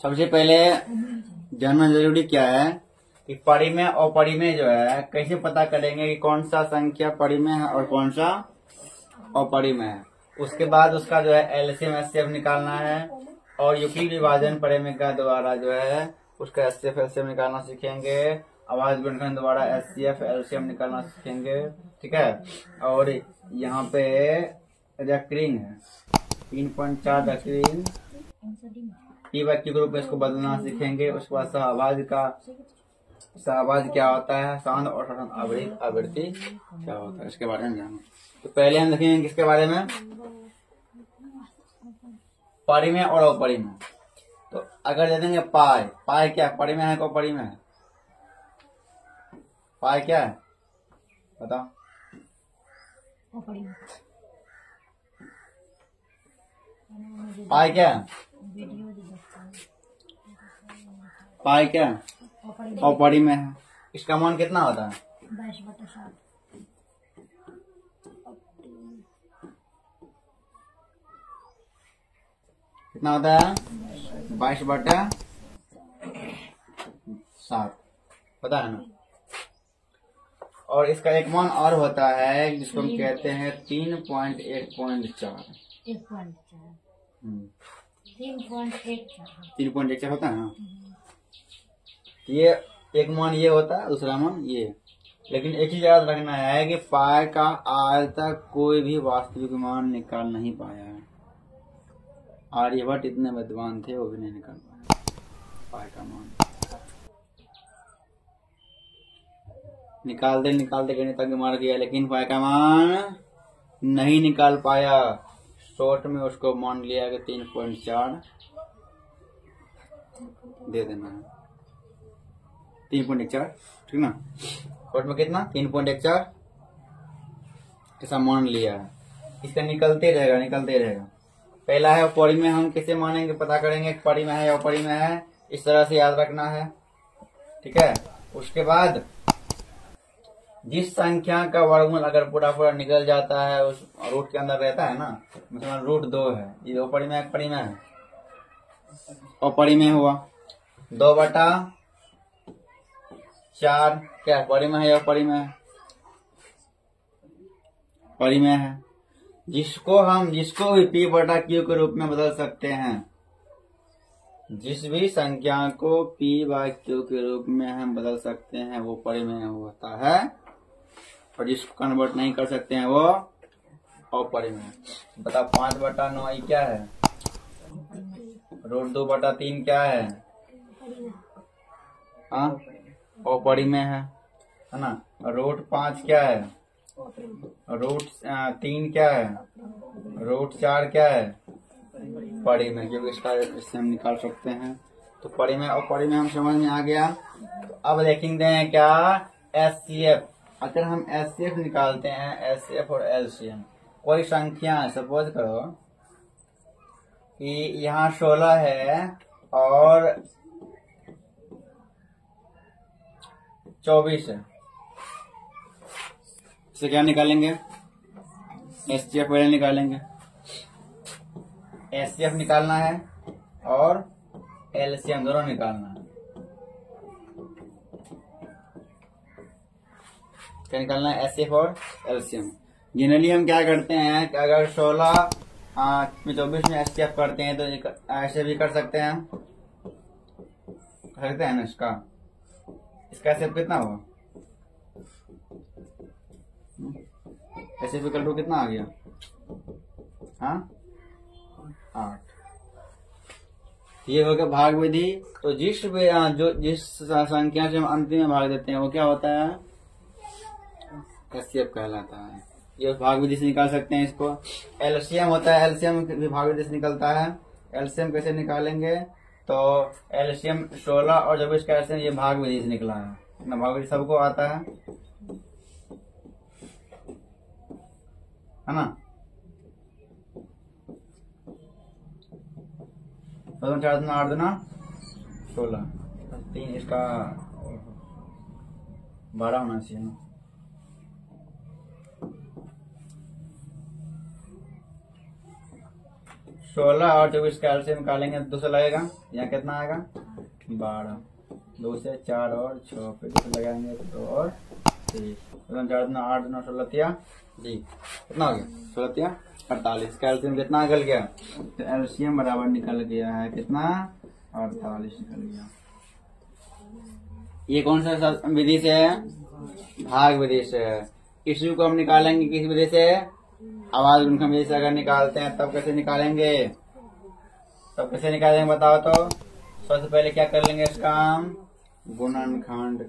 सबसे पहले जानना जरूरी क्या है कि परिमेय और अपरिमेय जो है कैसे पता करेंगे कि कौन सा संख्या परिमेय है और कौन सा अपरिमेय है। उसके बाद उसका जो है एलसीएम एचसीएफ निकालना है और यूक्लिड विभाजन परिमेय का द्वारा जो है उसका एचसीएफ एलसीएम निकालना सीखेंगे। आवाज गुणनखंड द्वारा एचसीएफ एलसीएम निकालना सीखेंगे। ठीक है। और यहाँ पे रेक्टिंग है 3.4 रेक्टिंग पी बाई क्यू के रूप में इसको बदलना सीखेंगे। उसके बाद सहआवाज क्या होता है, शांत और सठन आवृत्ति क्या होता है, इसके बारे में जानो। तो पहले हम देखेंगे किसके बारे में, परिमेय और अपरिमेय। तो अगर दे देंगे पाई क्या परिमेय है को अपरिमेय है, पाई क्या है बताओ। पाई क्या है, पाई क्या है अपरिमेय है। इसका मान कितना होता है 22/7। कितना होता है 22/7 पता है ना। और इसका एक मान और होता है जिसको हम कहते हैं 3.1.4 3.14 होता है ना। ये एक मान ये होता है, दूसरा मान ये। लेकिन एक चीज याद रखना है कि पाई का आज तक कोई भी वास्तविक मान निकाल नहीं पाया है। आर्यभट्ट इतने विद्वान थे वो भी नहीं निकाल पाए पाई का मान। निकालते गणितज्ञ तक मार दिया लेकिन पाई का मान नहीं निकाल पाया। शॉर्ट में उसको मान लिया कि 3.4 दे देना है 3.14 ठीक ना। शॉर्ट में कितना 3.14 ऐसा मान लिया है। इसका निकलते रहेगा। पहला है अपरिमेय, हम कैसे मानेंगे पता करेंगे परिमेय है या अपरिमेय है, इस तरह से याद रखना है। ठीक है। उसके बाद जिस संख्या का वर्गमूल अगर पूरा निकल जाता है उस रूट के अंदर रहता है ना, मतलब रूट 2 है, ये अपरिमेय परिमेय है, अपरिमेय हुआ 2/4 क्या परिमेय है या अपरिमेय है, परिमेय है। जिसको भी p/q के रूप में बदल सकते हैं, जिस भी संख्या को p/q के रूप में हम बदल सकते हैं वो परिमेय होता है, और जिसको कन्वर्ट नहीं कर सकते हैं वो अपरिमेय। बताओ 5/9 क्या है, रूट 2/3 क्या है, हाँ अपरिमेय है ना। रूट 5 क्या है, रूट 3 क्या है, रूट 4 क्या है परिमेय, क्योंकि इससे हम निकाल सकते हैं। तो परिमेय और परिमेय हम समझ में आ गया। तो अब देखेंगे क्या एचसीएफ। अगर हम एचसीएफ निकालते हैं, एचसीएफ और एलसीएम, कोई संख्या है, सपोज करो कि यहाँ 16 है और 24 है, इसे क्या निकालेंगे एचसीएफ पहले निकालेंगे। एचसीएफ निकालना है और एलसीएम दोनों निकालना है। क्या निकालना है एचसीएफ और एलसीएम। जनरली हम क्या करते हैं कि अगर 16 में 24 में एचसीएफ करते हैं तो ऐसे भी कर सकते हैं ना। इसका एचसीएफ कितना हुआ, एचसीएफ इक्वल टू कितना आ गया, हाँ 8। ये हो गया भाग विधि। तो जिस संख्या से हम अंतिम में भाग देते हैं वो क्या होता है एचसीएफ कहलाता है। ये भाग विधि से निकाल सकते हैं इसको। एलसीएम होता है, एलसीएम भी भाग विधि से निकलता है। एलसीएम कैसे निकालेंगे, तो एलसीएम 16 और 24 का एलसीएम ये भाग विधि से निकला है ना। भाग विधि सबको आता है ना। 4 दूना 8 दूना 16, 3 इसका 12 होना चाहिए ना। 16 और 24 का एलसीएम निकालेंगे तो 2 से लगेगा। यहाँ कितना आएगा 12, 2 से 4 और 6, फिर 2 से लगाएंगे तो 2 और 3, 4 2 8 9 16 तिया जी कितना हो गया 16 तिया 48 का एलसीएम कितना निकल गया। तो एलसीएम बराबर निकल गया है कितना 48 निकल गया। ये कौन सा विधि से है भाग विधि से है। इसी को हम निकालेंगे किस विधि से आवाज गुणनखंड विधि से। अगर निकालते हैं तब कैसे निकालेंगे बताओ तो। सबसे पहले क्या कर लेंगे इसका हम गुणनखंड